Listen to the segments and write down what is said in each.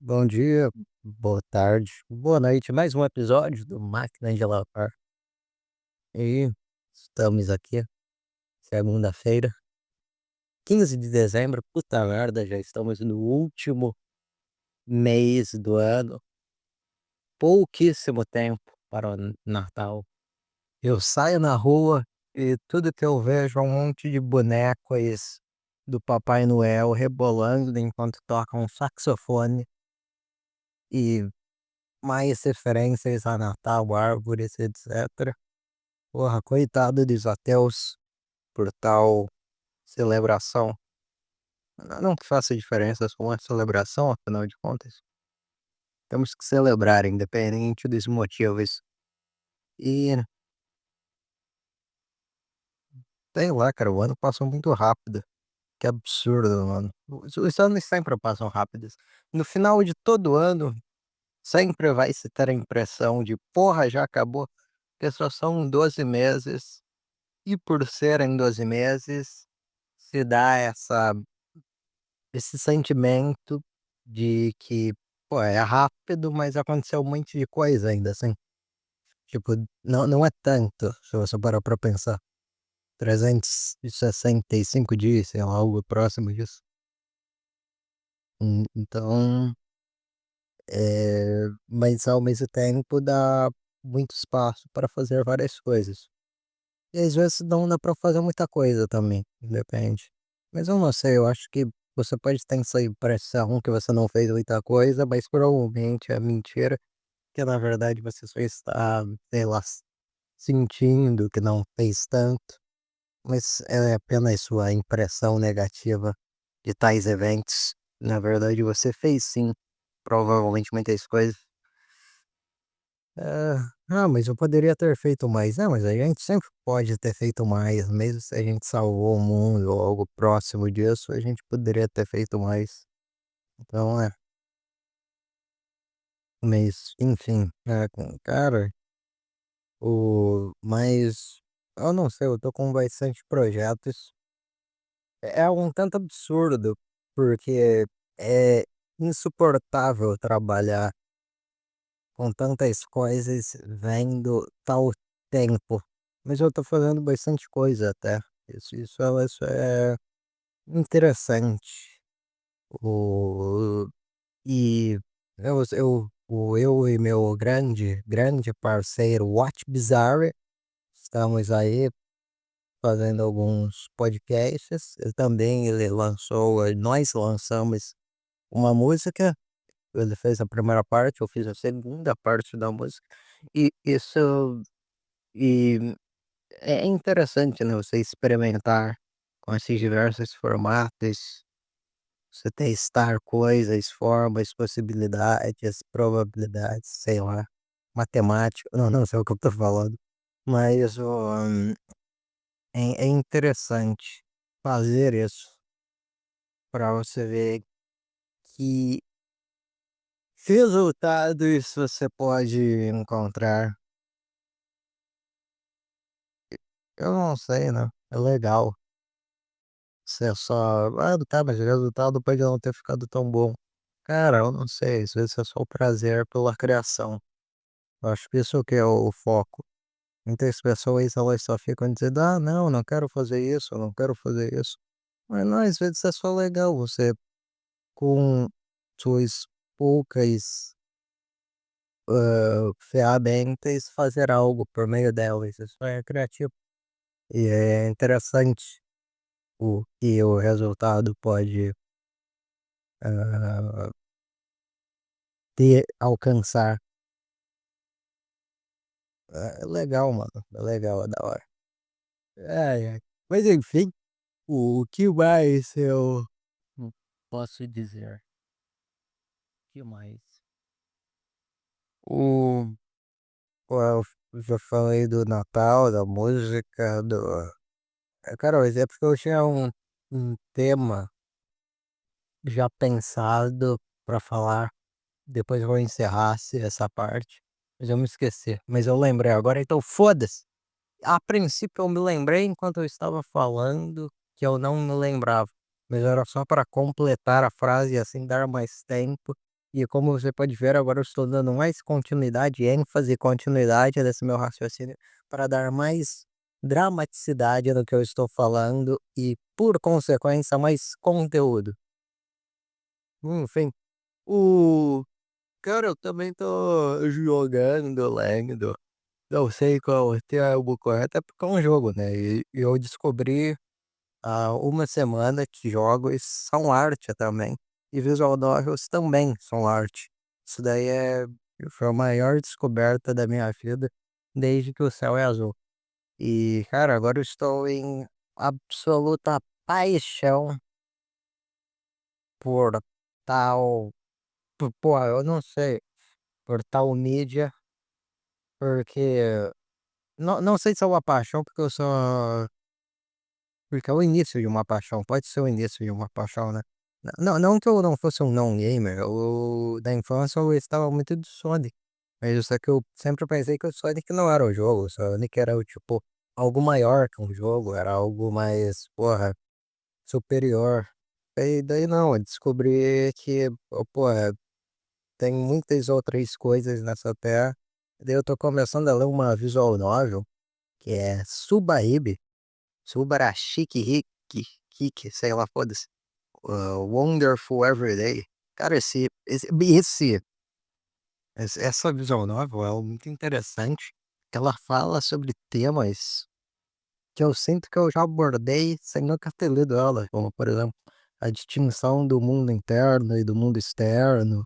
Bom dia, boa tarde, boa noite. Mais um episódio do Máquina de Lavar. E estamos aqui, segunda-feira, 15 de dezembro. Puta merda, já estamos no último mês do ano. Pouquíssimo tempo para o Natal. Eu saio na rua e tudo que eu vejo é um monte de bonecos do Papai Noel rebolando enquanto toca um saxofone e mais referências a Natal, árvores, etc. Porra, coitado dos ateus por tal celebração. Não que faça diferença se uma celebração, afinal de contas. Temos que celebrar, independente dos motivos. E, sei lá, cara, o ano passou muito rápido. Que absurdo, mano. Os anos sempre passam rápidos. No final de todo ano, sempre vai se ter a impressão de, porra, já acabou. Que só são 12 meses. E por serem 12 meses, se dá esse sentimento de que, pô, é rápido, mas aconteceu um monte de coisa ainda, assim. Tipo, não é tanto, se você parar pra pensar. 365 dias, sei lá, algo próximo disso. Então, mas ao mesmo tempo dá muito espaço para fazer várias coisas. E às vezes não dá pra fazer muita coisa também, depende. Mas eu não sei, eu acho que você pode ter essa impressão que você não fez muita coisa, mas provavelmente é mentira, que na verdade você só está, sei lá, sentindo que não fez tanto, mas é apenas sua impressão negativa de tais eventos. Na verdade você fez sim, provavelmente muitas coisas. Mas eu poderia ter feito mais. Mas a gente sempre pode ter feito mais, mesmo se a gente salvou o mundo ou algo próximo disso, a gente poderia ter feito mais. Então, mas enfim, cara, mas eu não sei, eu tô com bastante projetos. É um tanto absurdo, porque é insuportável trabalhar com tantas coisas vendo tal tempo. Mas eu tô fazendo bastante coisa até. Isso é interessante. O, e eu e meu grande parceiro Watch Bizarre estamos aí fazendo alguns podcasts. Nós lançamos uma música. Ele fez a primeira parte, eu fiz a segunda parte da música. E isso e é interessante, né, você experimentar com esses diversos formatos, você testar coisas, formas, possibilidades, probabilidades, sei lá, matemática, não sei o que eu tô falando, mas é interessante fazer isso para você ver que resultados você pode encontrar. Eu não sei, né? É legal. Você só. Tá, mas o resultado pode não ter ficado tão bom. Cara, eu não sei. Às vezes é só o prazer pela criação. Eu acho que isso que é o foco. Muitas pessoas elas só ficam dizendo: não, não quero fazer isso, não quero fazer isso. Mas não, às vezes é só legal você, com suas poucas ferramentas, fazer algo por meio delas. Isso é criativo. E é interessante o que o resultado pode ah, alcançar. É legal, mano. É legal, é da hora. Ai, ai. Mas enfim, o que mais eu posso dizer? O que mais? O, eu já falei do Natal, da música, Cara, mas é porque eu tinha um tema já pensado pra falar. Depois eu vou encerrar essa parte. Mas eu me esqueci. Mas eu lembrei agora, então foda-se. A princípio eu me lembrei enquanto eu estava falando que eu não me lembrava, mas era só para completar a frase e assim dar mais tempo E como você pode ver, agora eu estou dando mais continuidade, ênfase e continuidade desse meu raciocínio para dar mais dramaticidade no que eu estou falando e, por consequência, mais conteúdo. Enfim, o cara, eu também tô jogando, lendo. Não sei qual é o termo correto, é porque é um jogo, né? E eu descobri há uma semana que jogos são arte também. E visual novels também são arte. Isso daí foi a maior descoberta da minha vida desde que o céu é azul. E, cara, agora eu estou em absoluta paixão por tal. Pô, eu não sei. Por tal mídia, porque. Não sei se é uma paixão, porque eu sou. Porque é o início de uma paixão, pode ser o início de uma paixão, né. Não que eu não fosse um não gamer, eu da infância eu gostava muito do Sonic, mas só que eu sempre pensei que o Sonic não era o jogo, o Sonic era o tipo, algo maior que um jogo, era algo mais, porra, superior. E daí não, eu descobri que, porra, tem muitas outras coisas nessa terra, daí eu tô começando a ler uma visual novel, que é Subaíbe, Subarashiki Hiki, sei lá, foda-se. Wonderful Everyday. Cara, essa visual novel é muito interessante, que ela fala sobre temas que eu sinto que eu já abordei sem nunca ter lido ela, como, por exemplo, a distinção do mundo interno e do mundo externo,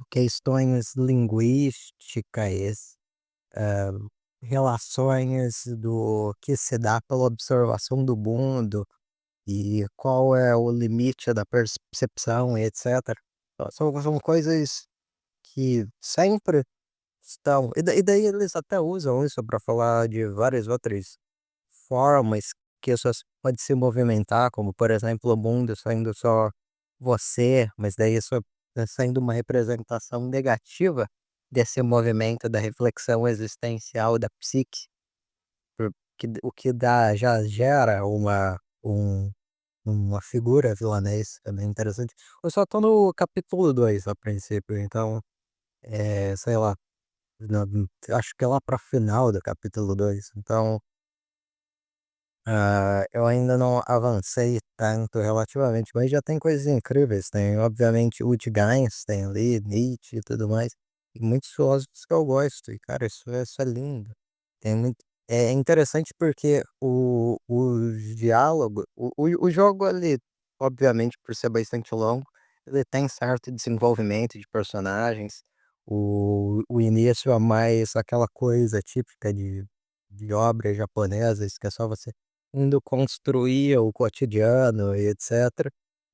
questões linguísticas, eh, relações do que se dá pela observação do mundo, e qual é o limite da percepção e etcétera. São coisas que sempre estão e daí eles até usam isso para falar de várias outras formas que isso pode se movimentar, como, por exemplo, o mundo sendo só você, mas daí isso sendo uma representação negativa desse movimento da reflexão existencial da psique, o que dá já gera uma figura vilanês, é bem interessante. Eu só tô no capítulo 2 a princípio, então, sei lá, acho que é lá para final do capítulo 2 então, eu ainda não avancei tanto relativamente, mas já tem coisas incríveis, tem obviamente Utgans, tem ali Nietzsche e tudo mais, e muitos filósofos que eu gosto, e cara, isso é lindo. Tem muito é interessante porque os diálogos o jogo ali, obviamente por ser bastante longo, ele tem certo desenvolvimento de personagens, o início é mais aquela coisa típica de obras japonesas, que é só você indo construir o cotidiano e etcétera.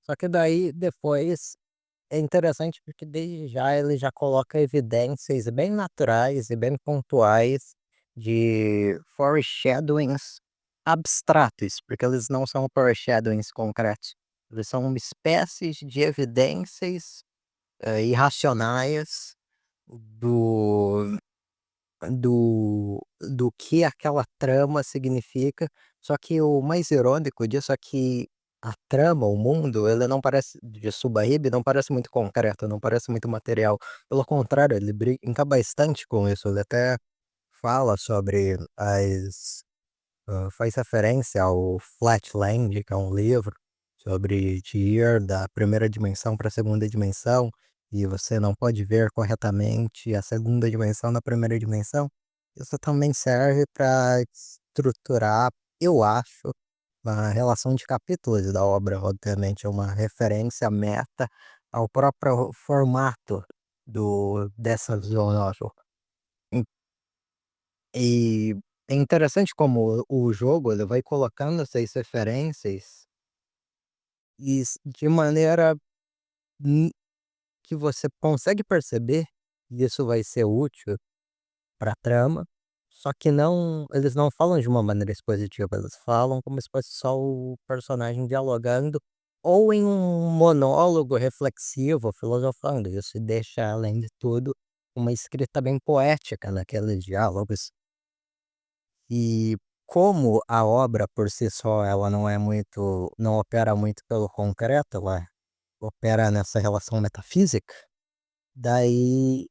Só que daí depois é interessante porque desde já ele já coloca evidências bem naturais e bem pontuais de foreshadowings abstratos, porque eles não são foreshadowings concretos. Eles são uma espécies de evidências, irracionais do do que aquela trama significa, só que o mais irônico disso é que a trama, o mundo, ele não parece de Subaíbe não parece muito concreto, não parece muito material. Pelo contrário, ele brinca bastante com isso, ele até fala sobre faz referência ao Flatland, que é um livro sobre de ir da primeira dimensão para a segunda dimensão, e você não pode ver corretamente a segunda dimensão na primeira dimensão. Isso também serve para estruturar, eu acho, a relação de capítulos da obra, obviamente, é uma referência meta ao próprio formato dessa visual novel. E é interessante como o jogo ele vai colocando essas referências de maneira n que você consegue perceber que isso vai ser útil para a trama, só que não eles não falam de uma maneira expositiva, eles falam como se fosse só o personagem dialogando ou em um monólogo reflexivo, filosofando. Isso deixa, além de tudo, uma escrita bem poética naqueles diálogos. E como a obra por si só, ela não opera muito pelo concreto, ela opera nessa relação metafísica, daí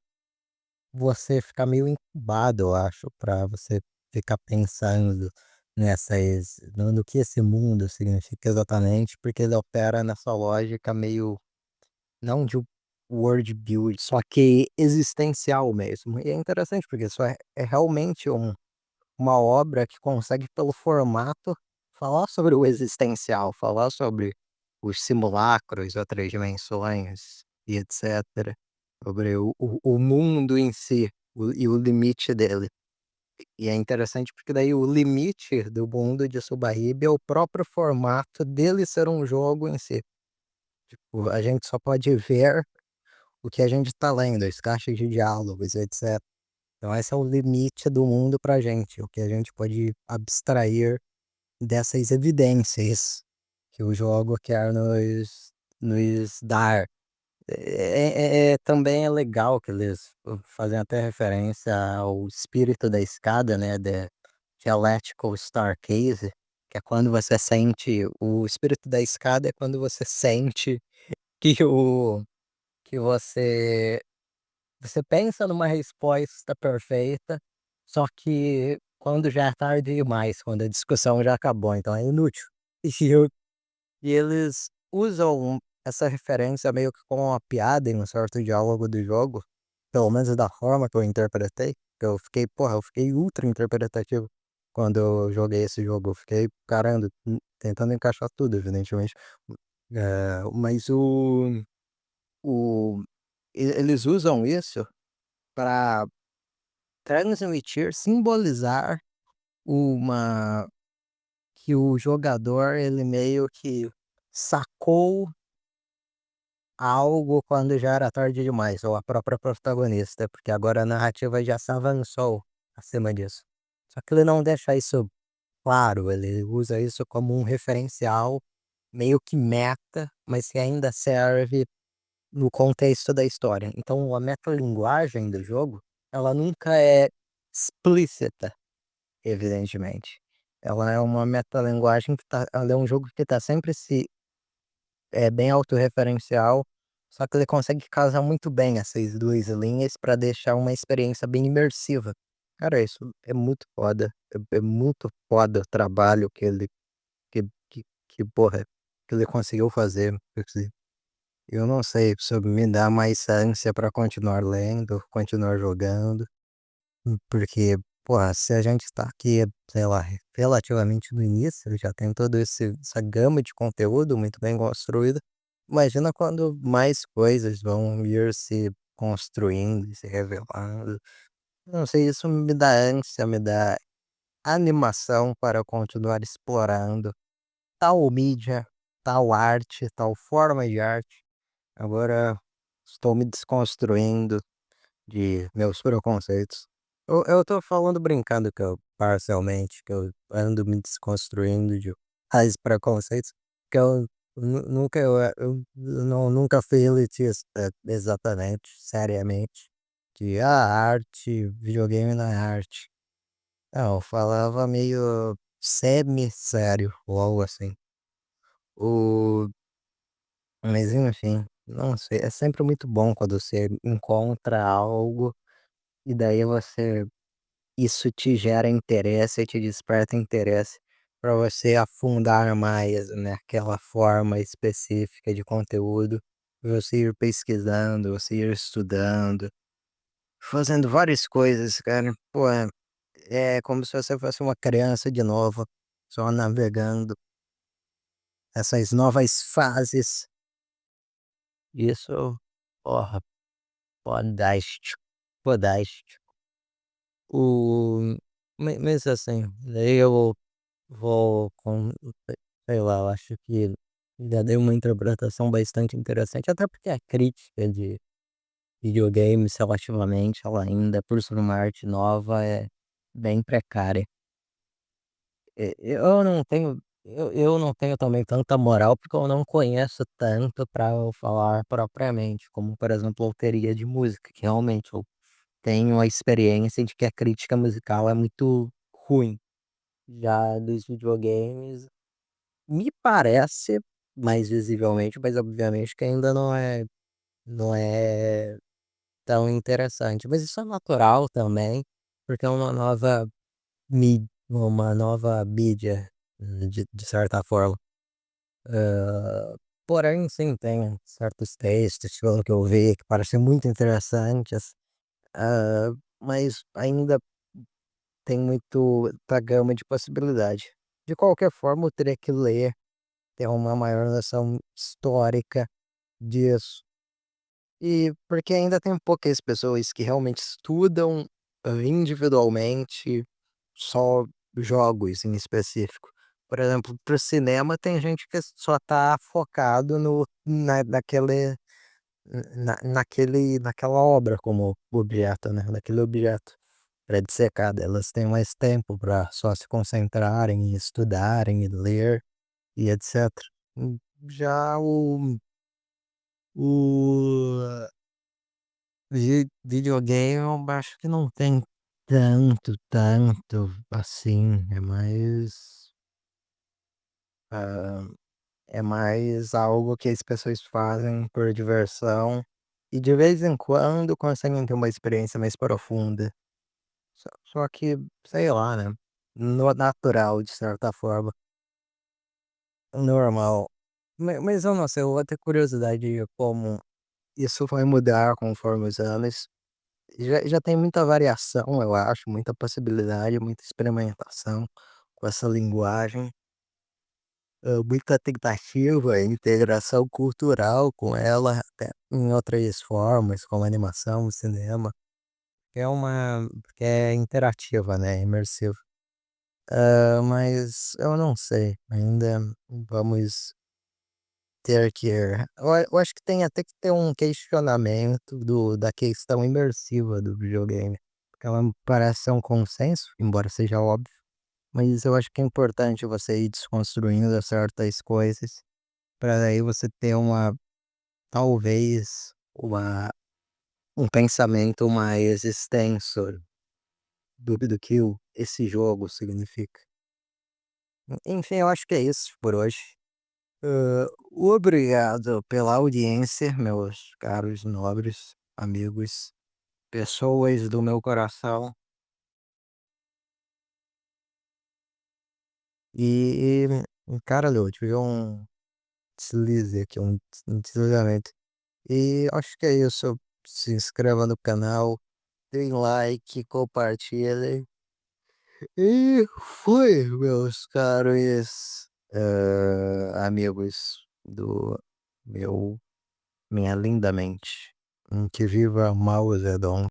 você fica meio incubado, eu acho, para você ficar pensando no que esse mundo significa exatamente, porque ele opera nessa lógica meio, não de world build, só que existencial mesmo. E é interessante, porque isso é realmente uma obra que consegue, pelo formato, falar sobre o existencial, falar sobre os simulacros, outras dimensões e etc. Sobre o mundo em si e o limite dele. E é interessante porque daí o limite do mundo de Subaíba é o próprio formato dele ser um jogo em si. A gente só pode ver o que a gente está lendo, as caixas de diálogos, etc. Então esse é o limite do mundo pra gente, o que a gente pode abstrair dessas evidências que o jogo quer nos dar. Também é legal que eles fazem até referência ao espírito da escada, né, de Dialectical Stargaze, que é quando você sente o espírito da escada é quando você sente que que você pensa numa resposta perfeita, só que quando já é tarde demais, quando a discussão já acabou, então é inútil. E eu e eles usam essa referência meio que como uma piada em um certo diálogo do jogo, pelo menos da forma que eu interpretei, que eu fiquei, porra, eu fiquei ultra interpretativo quando eu joguei esse jogo, eu fiquei, caramba, tentando encaixar tudo, evidentemente. Mas o eles usam isso para transmitir, simbolizar uma que o jogador, ele meio que sacou algo quando já era tarde demais, ou a própria protagonista, porque agora a narrativa já se avançou acima disso. Só que ele não deixa isso claro, ele usa isso como um referencial meio que meta, mas que ainda serve no contexto da história. Então a metalinguagem do jogo, ela nunca é explícita, evidentemente. Ela é uma metalinguagem que ela é um jogo que está sempre se é bem autorreferencial, só que ele consegue casar muito bem essas 2 linhas para deixar uma experiência bem imersiva. Cara, isso é muito foda, é muito foda o trabalho que porra, que ele conseguiu fazer, assim. Eu não sei se me dá mais ânsia para continuar lendo, continuar jogando, porque, porra, se a gente tá aqui, sei lá, relativamente no início, já tem todo essa gama de conteúdo muito bem construída. Imagina quando mais coisas vão ir se construindo e se revelando. Não sei, isso me dá ânsia, me dá animação para continuar explorando tal mídia, tal arte, tal forma de arte. Agora estou me desconstruindo de meus preconceitos. Eu tô falando brincando que eu, parcialmente, que eu ando me desconstruindo de tais preconceitos, que eu nunca, não, nunca fui elitista, exatamente, seriamente, de arte, videogame não é arte. Não, eu falava meio semi-sério, ou algo assim. O, mas enfim, não sei, é sempre muito bom quando você encontra algo e daí você isso te gera interesse, te desperta interesse para você afundar mais naquela forma específica de conteúdo, você ir pesquisando, você ir estudando, fazendo várias coisas, cara. Pô, é como se você fosse uma criança de novo, só navegando essas novas fases. Isso, porra, podástico, podástico. O, mas assim, daí eu vou com sei lá, eu acho que já dei uma interpretação bastante interessante, até porque a crítica de videogames relativamente, ela ainda, por ser uma arte nova, é bem precária. Eu não tenho também tanta moral, porque eu não conheço tanto para eu falar propriamente, como, por exemplo, loteria de música, que realmente eu tenho a experiência de que a crítica musical é muito ruim. Já dos videogames, me parece mais visivelmente, mas obviamente que ainda não é tão interessante. Mas isso é natural também, porque é uma nova mídia, de certa forma. Porém, sim, tem certos textos, pelo que eu vi, que parecem muito interessantes, mas ainda tem muita gama de possibilidade. De qualquer forma, eu teria que ler, ter uma maior noção histórica disso. E porque ainda tem poucas pessoas que realmente estudam, individualmente, só jogos em específico. Por exemplo, para o cinema tem gente que só tá focado no na naquele naquela obra como objeto, né, naquele objeto para dissecar. Elas têm mais tempo para só se concentrarem e estudarem e ler e etcétera. Já o videogame eu acho que não tem tanto assim, hã, é mais algo que as pessoas fazem por diversão e de vez em quando conseguem ter uma experiência mais profunda. Só que, sei lá, né, no natural de certa forma, normal. Mas eu não sei, eu vou ter curiosidade de como isso vai mudar conforme os anos. Já tem muita variação, eu acho, muita possibilidade, muita experimentação com essa linguagem, muita tentativa e integração cultural com ela, até em outras formas, como animação, cinema, que é interativa, né, imersiva. Mas eu não sei, ainda vamos ter que eu acho que tem até que ter um questionamento da questão imersiva do videogame, porque ela me parece ser um consenso, embora seja óbvio, mas eu acho que é importante você ir desconstruindo certas coisas, para daí você ter talvez, um pensamento mais extenso do que esse jogo significa. Enfim, eu acho que é isso por hoje. Obrigado pela audiência, meus caros nobres amigos, pessoas do meu coração. E, cara, eu tive um deslize aqui, um deslizamento. E acho que é isso. Se inscreva no canal, deem like, compartilhem. E foi, meus caros amigos do meu minha linda mente. Que viva Mao Zedong.